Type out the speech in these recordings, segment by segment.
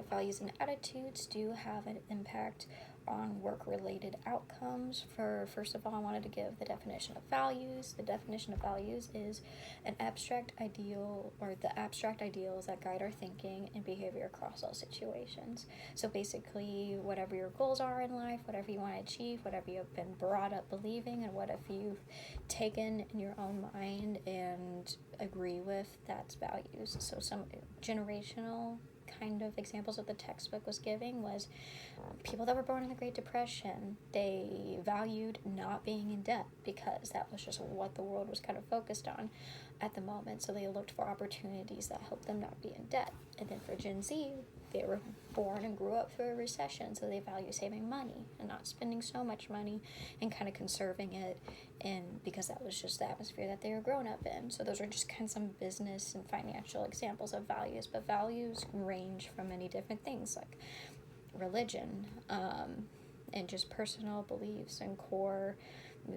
values and attitudes do have an impact on work-related outcomes. First of all, I wanted to give the definition of values. The definition of values is an abstract ideal, or the abstract ideals that guide our thinking and behavior across all situations. So basically, whatever your goals are in life, whatever you want to achieve, whatever you've been brought up believing, and whatever you've taken in your own mind and agree with, that's values. So some generational kind of examples of the textbook was giving was people that were born in the Great Depression. They valued not being in debt because that was just what the world was kind of focused on at the moment. So they looked for opportunities that helped them not be in debt. And then for Gen Z, they were born and grew up through a recession, so they value saving money and not spending so much money and kind of conserving it, and because that was just the atmosphere that they were grown up in. So those are just kind of some business and financial examples of values, but values range from many different things like religion, and just personal beliefs and core,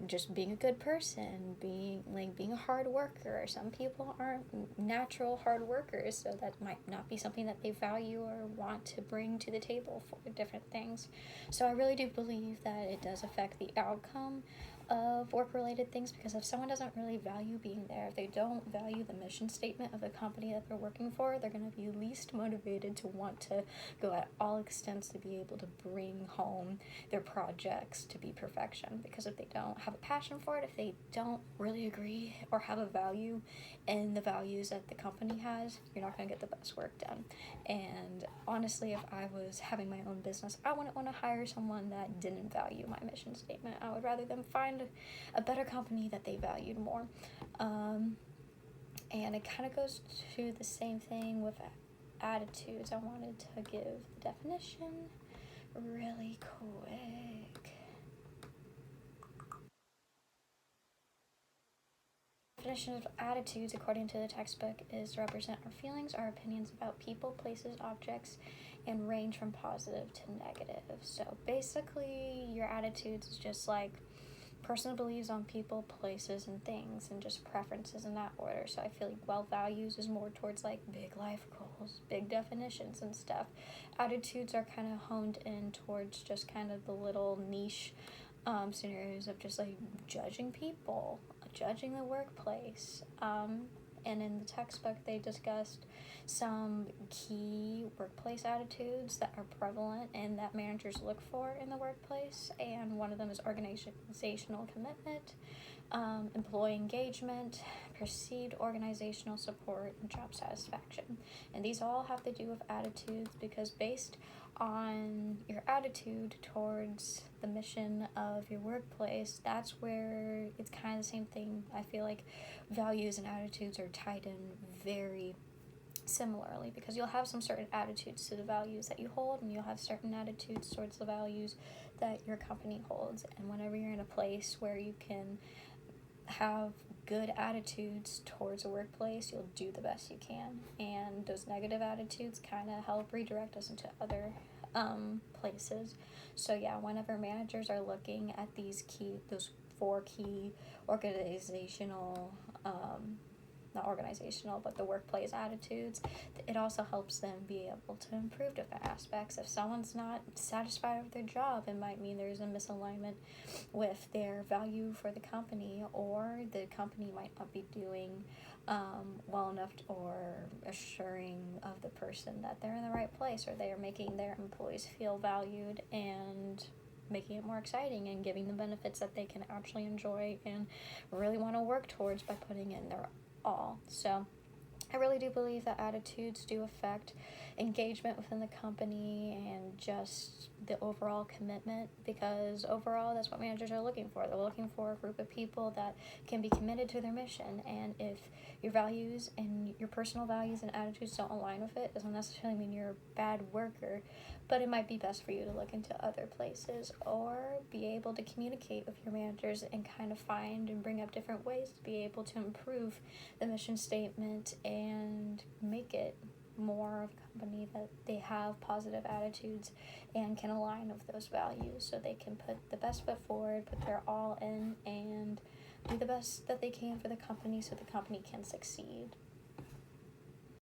just being a good person, being a hard worker. Some people aren't natural hard workers, so that might not be something that they value or want to bring to the table for different things. So I really do believe that it does affect the outcome of work-related things, because if someone doesn't really value being there, if they don't value the mission statement of the company that they're working for, they're going to be least motivated to want to go at all extents to be able to bring home their projects to be perfection. Because if they don't have a passion for it, if they don't really agree or have a value in the values that the company has, you're not going to get the best work done. And honestly, if I was having my own business, I wouldn't want to hire someone that didn't value my mission statement. I would rather them find a better company that they valued more. And it kind of goes to the same thing with attitudes. I wanted to give the definition really quick. Definition of attitudes, according to the textbook, is to represent our feelings, our opinions about people, places, objects, and range from positive to negative. So basically, your attitudes is just like personal beliefs on people, places, and things, and just preferences in that order. So I feel like values is more towards like big life goals, big definitions and stuff. Attitudes are kind of honed in towards just kind of the little niche scenarios of just like judging people, judging the workplace. And in the textbook, they discussed some key workplace attitudes that are prevalent and that managers look for in the workplace. And one of them is organizational commitment, employee engagement, perceived organizational support, and job satisfaction. And these all have to do with attitudes, because based on your attitude towards the mission of your workplace, that's where it's kind of the same thing. I feel like values and attitudes are tied in very similarly, because you'll have some certain attitudes to the values that you hold, and you'll have certain attitudes towards the values that your company holds. And whenever you're in a place where you can have good attitudes towards a workplace, you'll do the best you can, and those negative attitudes kind of help redirect us into other places. So yeah, whenever managers are looking at those 4 key organizational, not organizational, but the workplace attitudes, it also helps them be able to improve different aspects. If someone's not satisfied with their job, it might mean there's a misalignment with their value for the company, or the company might not be doing well enough or assuring of the person that they're in the right place, or they are making their employees feel valued and making it more exciting and giving them benefits that they can actually enjoy and really want to work towards by putting in their all. So I really do believe that attitudes do affect engagement within the company and just the overall commitment, because overall that's what managers are looking for. They're looking for a group of people that can be committed to their mission, and if your values and your personal values and attitudes don't align with it, doesn't necessarily mean you're a bad worker, but it might be best for you to look into other places, or be able to communicate with your managers and kind of find and bring up different ways to be able to improve the mission statement and make it more of a company that they have positive attitudes and can align with those values, so they can put the best foot forward, put their all in, and do the best that they can for the company so the company can succeed.